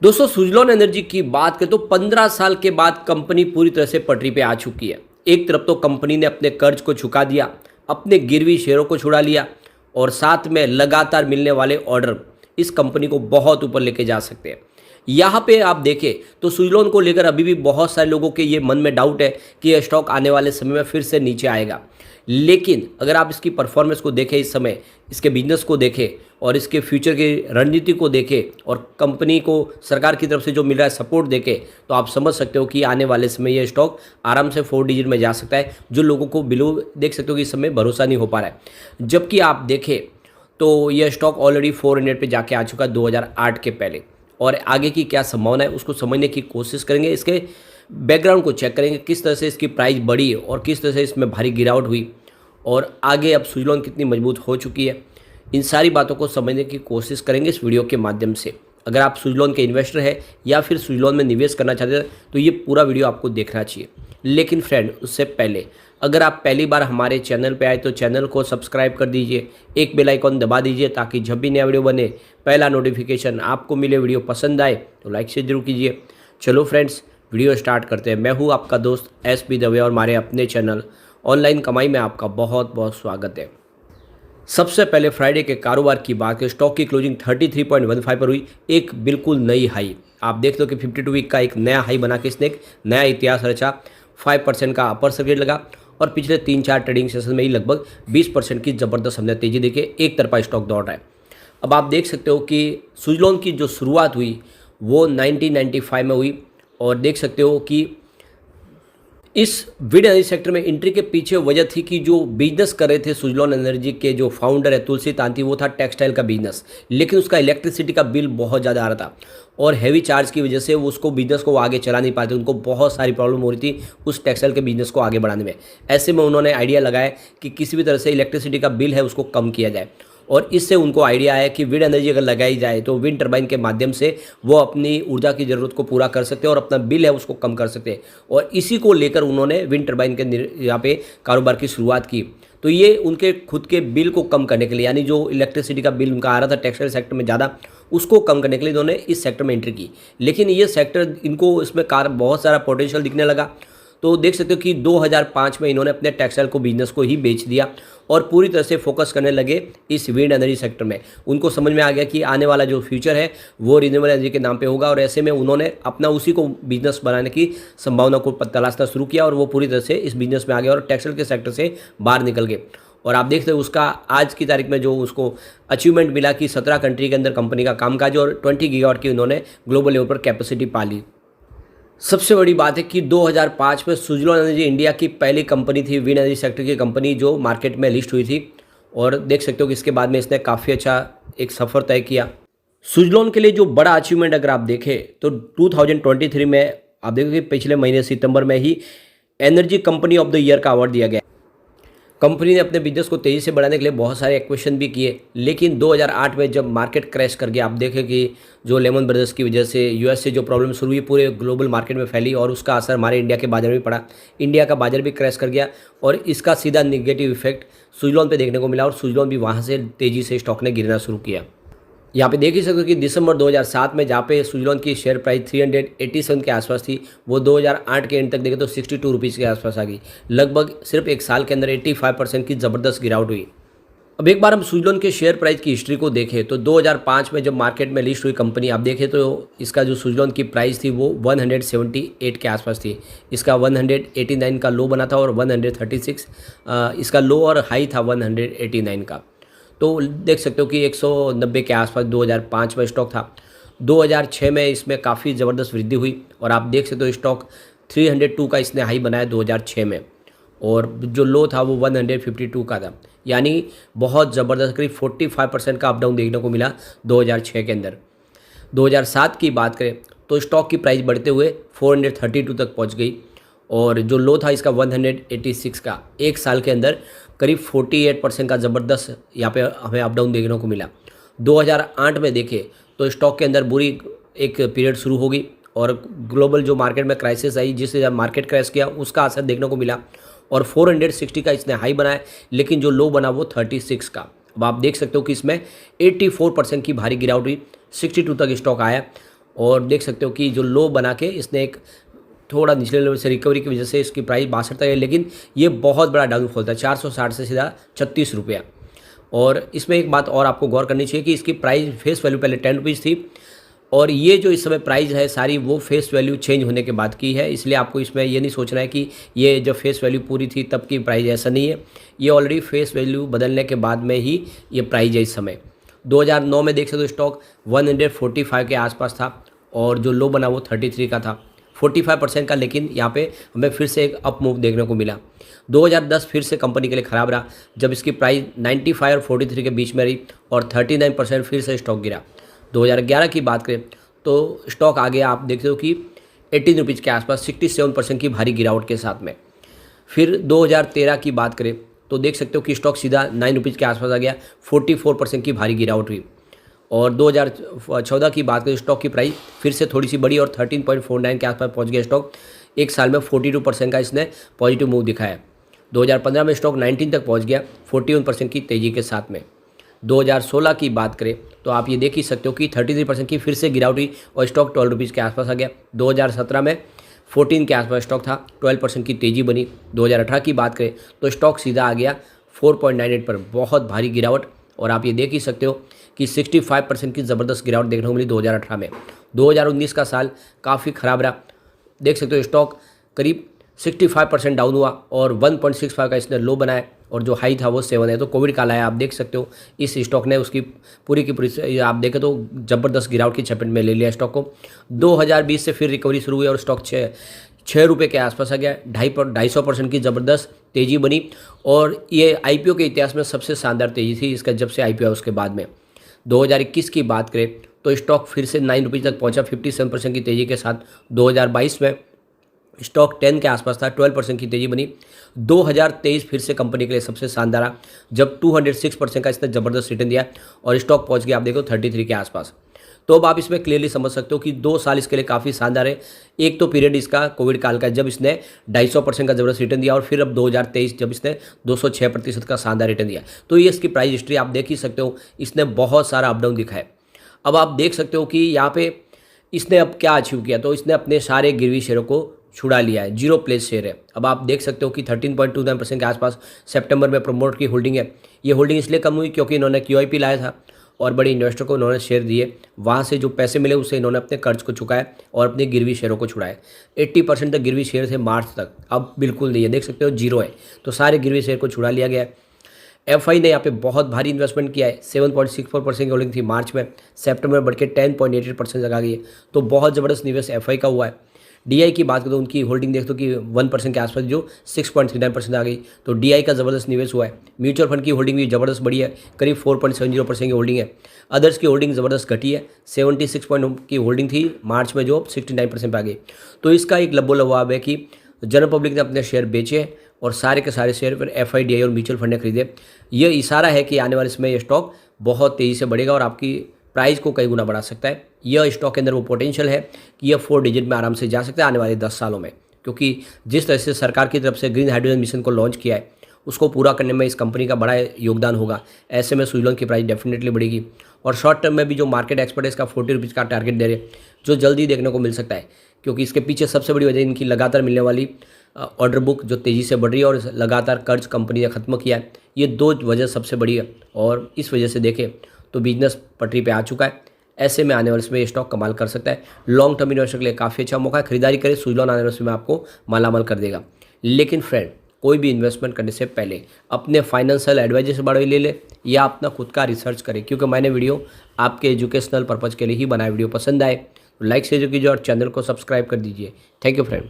दोस्तों सुजलॉन एनर्जी की बात करें तो 15 साल के बाद कंपनी पूरी तरह से पटरी पे आ चुकी है। एक तरफ तो कंपनी ने अपने कर्ज को चुका दिया, अपने गिरवी शेयरों को छुड़ा लिया और साथ में लगातार मिलने वाले ऑर्डर इस कंपनी को बहुत ऊपर लेके जा सकते हैं। यहाँ पे आप देखें तो सुजलॉन को लेकर अभी भी बहुत सारे लोगों के ये मन में डाउट है कि यह स्टॉक आने वाले समय में फिर से नीचे आएगा। लेकिन अगर आप इसकी परफॉर्मेंस को देखें, इस समय इसके बिजनेस को देखें और इसके फ्यूचर की रणनीति को देखें और कंपनी को सरकार की तरफ से जो मिल रहा है सपोर्ट देखें, तो आप समझ सकते हो कि आने वाले समय ये स्टॉक आराम से 4 डिजिट में जा सकता है। जो लोगों को बिलो देख सकते हो कि इस समय भरोसा नहीं हो पा रहा है। जबकि आप देखें तो यह स्टॉक ऑलरेडी 400 पे जाके आ चुका है 2008 के पहले। और आगे की क्या संभावना है उसको समझने की कोशिश करेंगे, इसके बैकग्राउंड को चेक करेंगे, किस तरह से इसकी प्राइस बढ़ी और किस तरह से इसमें भारी गिरावट हुई और आगे अब सुजलॉन कितनी मजबूत हो चुकी है। इन सारी बातों को समझने की कोशिश करेंगे इस वीडियो के माध्यम से। अगर आप सुजलॉन के इन्वेस्टर हैं या फिर सुजलॉन में निवेश करना चाहते हैं तो ये पूरा वीडियो आपको देखना चाहिए। लेकिन फ्रेंड, उससे पहले अगर आप पहली बार हमारे चैनल पे आए तो चैनल को सब्सक्राइब कर दीजिए, एक बेल आइकॉन दबा दीजिए ताकि जब भी नया वीडियो बने पहला नोटिफिकेशन आपको मिले। वीडियो पसंद आए तो लाइक से जरूर कीजिए। चलो फ्रेंड्स, वीडियो स्टार्ट करते हैं। मैं हूँ आपका दोस्त SP दवे और हमारे अपने चैनल ऑनलाइन कमाई में आपका बहुत बहुत स्वागत है। सबसे पहले फ्राइडे के कारोबार की बात करें, स्टॉक की क्लोजिंग 33.15 पर हुई, एक बिल्कुल नई हाई। आप देख लो कि 52 वीक का एक नया हाई बना के इसने एक नया इतिहास रचा। 5% का अपर सर्किट लगा और पिछले 3-4 ट्रेडिंग सेशन में ही लगभग 20% की ज़बरदस्त हमने तेजी देखी। एक तरफा स्टॉक दौड़ रहा है। अब आप देख सकते हो कि सुजलॉन की जो शुरुआत हुई वो 1995 में हुई और देख सकते हो कि इस विंड एनर्जी सेक्टर में एंट्री के पीछे वजह थी कि जो बिजनेस कर रहे थे सुजलॉन एनर्जी के जो फाउंडर है तुलसी तांती, वो था टेक्सटाइल का बिजनेस। लेकिन उसका इलेक्ट्रिसिटी का बिल बहुत ज़्यादा आ रहा था और हैवी चार्ज की वजह से वो उसको बिजनेस को आगे चला नहीं पाते। उनको बहुत सारी प्रॉब्लम हो रही थी उस टेक्सटाइल के बिजनेस को आगे बढ़ाने में। ऐसे में उन्होंने आइडिया लगाया कि किसी भी तरह से इलेक्ट्रिसिटी का बिल है उसको कम किया जाए और इससे उनको आइडिया आया कि विंड एनर्जी अगर लगाई जाए तो विंड टर्बाइन के माध्यम से वो अपनी ऊर्जा की ज़रूरत को पूरा कर सकते हैं और अपना बिल है उसको कम कर सकते हैं। और इसी को लेकर उन्होंने विंड टर्बाइन के यहाँ पे कारोबार की शुरुआत की। तो ये उनके खुद के बिल को कम करने के लिए, यानी जो इलेक्ट्रिसिटी का बिल उनका आ रहा था टेक्सटाइल सेक्टर में ज़्यादा, उसको कम करने के लिए इन्होंने इस सेक्टर में एंट्री की। लेकिन ये सेक्टर इनको इसमें बहुत सारा पोटेंशियल दिखने लगा। तो देख सकते हो कि 2005 में इन्होंने अपने टेक्सटाइल को बिजनेस को ही बेच दिया और पूरी तरह से फोकस करने लगे इस विंड एनर्जी सेक्टर में। उनको समझ में आ गया कि आने वाला जो फ्यूचर है वो रिन्यूएबल एनर्जी के नाम पे होगा और ऐसे में उन्होंने अपना उसी को बिजनेस बनाने की संभावना को तलाशना शुरू किया और वो पूरी तरह से इस बिजनेस में आ गया और टेक्सटाइल के सेक्टर से बाहर निकल गए। और आप देखते हो उसका आज की तारीख में जो उसको अचीवमेंट मिला कि 17 कंट्री के अंदर कंपनी का कामकाज और 20 गीगावाट की उन्होंने ग्लोबल लेवल पर कैपेसिटी पा ली। सबसे बड़ी बात है कि 2005 में सुजलॉन एनर्जी इंडिया की पहली कंपनी थी, विंड एनर्जी सेक्टर की कंपनी जो मार्केट में लिस्ट हुई थी। और देख सकते हो कि इसके बाद में इसने काफ़ी अच्छा एक सफ़र तय किया। सुजलॉन के लिए जो बड़ा अचीवमेंट अगर आप देखें तो 2023 में आप देखोगे पिछले महीने सितंबर में ही energy company of the year का अवार्ड दिया गया। कंपनी ने अपने बिजनेस को तेज़ी से बढ़ाने के लिए बहुत सारे एक्विजिशन भी किए। लेकिन 2008 में जब मार्केट क्रैश कर गया, आप देखें कि जो लेमन ब्रदर्स की वजह से US से जो प्रॉब्लम शुरू हुई पूरे ग्लोबल मार्केट में फैली और उसका असर हमारे इंडिया के बाजार में पड़ा। इंडिया का बाजार भी क्रैश कर गया और इसका सीधा निगेटिव इफेक्ट सुजलॉन पे देखने को मिला और सुजलॉन भी वहाँ से तेज़ी से स्टॉक ने गिरना शुरू किया। यहाँ पे देख ही सकते हो कि दिसंबर 2007 में जहाँ पे सुजलॉन की शेयर प्राइस 387 के आसपास थी, वो 2008 के एंड तक देखे तो 62 रुपीज़ के आसपास आ गई। लगभग सिर्फ एक साल के अंदर 85% की ज़बरदस्त गिरावट हुई। अब एक बार हम सुजलॉन के शेयर प्राइस की हिस्ट्री को देखें तो 2005 में जब मार्केट में लिस्ट हुई कंपनी, आप देखें तो इसका जो सुजलॉन की प्राइस थी वो 178 के आसपास थी। इसका 189 का लो बना था और 136 इसका लो और हाई था 189 का। तो देख सकते हो कि 190 के आसपास 2005 में स्टॉक था। 2006 में इसमें काफ़ी ज़बरदस्त वृद्धि हुई और आप देख सकते हो स्टॉक 302 का इसने हाई बनाया 2006 में और जो लो था वो 152 का था। यानी बहुत ज़बरदस्त करीब 45% का अप डाउन देखने को मिला 2006 के अंदर। 2007 की बात करें तो स्टॉक की प्राइस बढ़ते हुए 432 तक पहुंच गई और जो लो था इसका 186 का। एक साल के अंदर करीब 48% का ज़बरदस्त यहाँ पे हमें अप डाउन देखने को मिला। 2008 में देखें तो स्टॉक के अंदर बुरी एक पीरियड शुरू हो गई और ग्लोबल जो मार्केट में क्राइसिस आई जिससे जब मार्केट क्रैश किया उसका असर देखने को मिला और 460 का इसने हाई बनाया, लेकिन जो लो बना वो 36 का। अब आप देख सकते हो कि इसमें 84% की भारी गिरावट हुई, 62 तक स्टॉक आया और देख सकते हो कि जो लो बना के इसने एक थोड़ा निचले लेवल से रिकवरी की वजह से इसकी प्राइस 62 तक है, लेकिन ये बहुत बड़ा डाउनफॉल था, 460 से सीधा 36 रुपया। और इसमें एक बात और आपको गौर करनी चाहिए कि इसकी प्राइस फेस वैल्यू पहले 10 रुपीज़ थी, और ये जो इस समय प्राइस है सारी वो फेस वैल्यू चेंज होने के बाद की है। इसलिए आपको इसमें ये नहीं सोचना है कि ये जब फेस वैल्यू पूरी थी तब की प्राइस, ऐसा नहीं है। ये ऑलरेडी फेस वैल्यू बदलने के बाद में ही ये प्राइस है इस समय। 2009 में देख सकते हो स्टॉक 145 के आसपास था, और जो लो बना वो 33 का था, 45% का। लेकिन यहाँ पे हमें फिर से एक अप मूव देखने को मिला। 2010 फिर से कंपनी के लिए ख़राब रहा, जब इसकी प्राइस 95 और 43 के बीच में रही, और 39% फिर से स्टॉक गिरा। 2011 की बात करें तो स्टॉक आ गया, आप देखते हो कि 18 रुपीज़ के आसपास, 67% की भारी गिरावट के साथ में। फिर 2013 की बात करें तो देख सकते हो कि स्टॉक सीधा 9 रुपीज़ के आसपास आ गया, 44% की भारी गिरावट हुई। और 2014 की बात करें स्टॉक की प्राइस फिर से थोड़ी सी बढ़ी और 13.49 के आसपास पहुंच गया स्टॉक। एक साल में 42% का इसने पॉजिटिव मूव दिखाया। 2015 में स्टॉक 19 तक पहुंच गया 41% की तेज़ी के साथ में। 2016 की बात करें तो आप ये देख ही सकते हो कि 33% की फिर से गिरावट हुई और स्टॉक 12 रुपीज़ के आसपास आ गया। 2017 में 14 के आसपास स्टॉक था, 12% की तेज़ी बनी। 2018 की बात करें तो स्टॉक सीधा आ गया 4.98 पर, बहुत भारी गिरावट। और आप ये देख ही सकते हो कि 65% की ज़बरदस्त गिरावट देखने को मिली 2018 में। 2019 का साल काफ़ी ख़राब रहा, देख सकते हो स्टॉक करीब 65% डाउन हुआ और 1.65 का इसने लो बनाया, और जो हाई था वो 7 है। तो कोविड काल आया, आप देख सकते हो इस स्टॉक ने उसकी पूरी की पूरी, आप देखें तो ज़बरदस्त गिरावट की चपेट में ले लिया स्टॉक को। 2020 से फिर रिकवरी शुरू हुई और स्टॉक 6 रुपये के आसपास आ गया, 250% की ज़बरदस्त तेज़ी बनी। और ये IPO के इतिहास में सबसे शानदार तेज़ी थी इसका, जब से IPO है उसके बाद में। 2021 की बात करें तो स्टॉक फिर से 9 रुपये तक पहुंचा 57% की तेज़ी के साथ। 2022 में स्टॉक 10 के आसपास था, 12% की तेज़ी बनी। 2023 फिर से कंपनी के लिए सबसे शानदार रहा, जब 206% का इसने ज़बरदस्त रिटर्न दिया और स्टॉक पहुंच गया आप देखो 33 के आसपास। तो अब आप इसमें क्लियरली समझ सकते हो कि 2 साल इसके लिए काफ़ी शानदार है। एक तो पीरियड इसका कोविड काल का, जब इसने 250% का ज़बरदस्त रिटर्न दिया, और फिर अब 2023 जब इसने 206% का शानदार रिटर्न दिया। तो ये इसकी प्राइस हिस्ट्री आप देख ही सकते हो, इसने बहुत सारा अपडाउन दिखा है। अब आप देख सकते हो कि यहाँ पे इसने अब क्या अचीव किया, तो इसने अपने सारे गिरवी शेयरों को छुड़ा लिया है, 0 प्लेस शेयर है। अब आप देख सकते हो कि 13.29% के आसपास सितंबर में प्रमोट की होल्डिंग है। ये होल्डिंग इसलिए कम हुई क्योंकि इन्होंने QIP लाया था और बड़े इन्वेस्टर को इन्होंने शेयर दिए, वहाँ से जो पैसे मिले उससे इन्होंने अपने कर्ज को चुकाया और अपने गिरवी शेयरों को छुड़ाया। 80% तक गिरवी शेयर थे मार्च तक, अब बिल्कुल नहीं है, देख सकते हो 0 है। तो सारे गिरवी शेयर को छुड़ा लिया गया है। FI ने यहाँ पे बहुत भारी इन्वेस्टमेंट किया है, 7.64% की होल्डिंग थी मार्च में, सितंबर में बढ़ के 10.88% तक आ गई है। तो बहुत ज़बरदस्त निवेश FI का हुआ है। DI की बात करें तो उनकी होल्डिंग देख दो कि 1% के आसपास, जो 6.39% आ गई। तो DI का ज़बरदस्त निवेश हुआ है। म्यूचुअल फंड की होल्डिंग भी ज़बरदस्त बढ़ी है, करीब 4.70% की होल्डिंग है। अदर्स की होल्डिंग ज़बरदस्त घटी है, 76 की होल्डिंग थी मार्च में, जो 69% पे आ गई। तो इसका एक लब्बो लवाब है कि जनरल पब्लिक ने अपने शेयर बेचे और सारे के सारे शेयर फिर FI, DI और म्यूचुअल फंड ने खरीदे। ये इशारा है कि आने वाले समय ये स्टॉक बहुत तेज़ी से बढ़ेगा और आपकी प्राइस को कई गुना बढ़ा सकता है। यह स्टॉक के अंदर वो पोटेंशियल है कि यह 4 डिजिट में आराम से जा सकता है आने वाले 10 सालों में, क्योंकि जिस तरह से सरकार की तरफ से ग्रीन हाइड्रोजन मिशन को लॉन्च किया है उसको पूरा करने में इस कंपनी का बड़ा योगदान होगा। ऐसे में सुजलॉन की प्राइस डेफिनेटली बढ़ेगी। और शॉर्ट टर्म में भी जो मार्केट एक्सपर्ट है इसका 40 रुपीज़ का टारगेट दे रहे, जो जल्दी देखने को मिल सकता है, क्योंकि इसके पीछे सबसे बड़ी वजह इनकी लगातार मिलने वाली ऑर्डर बुक जो तेज़ी से बढ़ रही है और लगातार कर्ज कंपनी ने ख़त्म किया है। ये 2 वजह सबसे बड़ी है, और इस वजह से देखें तो बिजनेस पटरी पे आ चुका है। ऐसे में आने वाले समय ये स्टॉक कमाल कर सकता है। लॉन्ग टर्म इन्वेस्टर के लिए काफ़ी अच्छा मौका है, खरीदारी करें, सुजलॉन आने वाले समय आपको मालामाल कर देगा। लेकिन फ्रेंड, कोई भी इन्वेस्टमेंट करने से पहले अपने फाइनेंशियल एडवाइजर से बड़ा ले ले या अपना खुद का रिसर्च करें, क्योंकि मैंने वीडियो आपके एजुकेशनल पर्पज़ के लिए ही बनाया। वीडियो पसंद आए तो लाइक शेयर कीजिए और चैनल को सब्सक्राइब कर दीजिए। Thank you friend.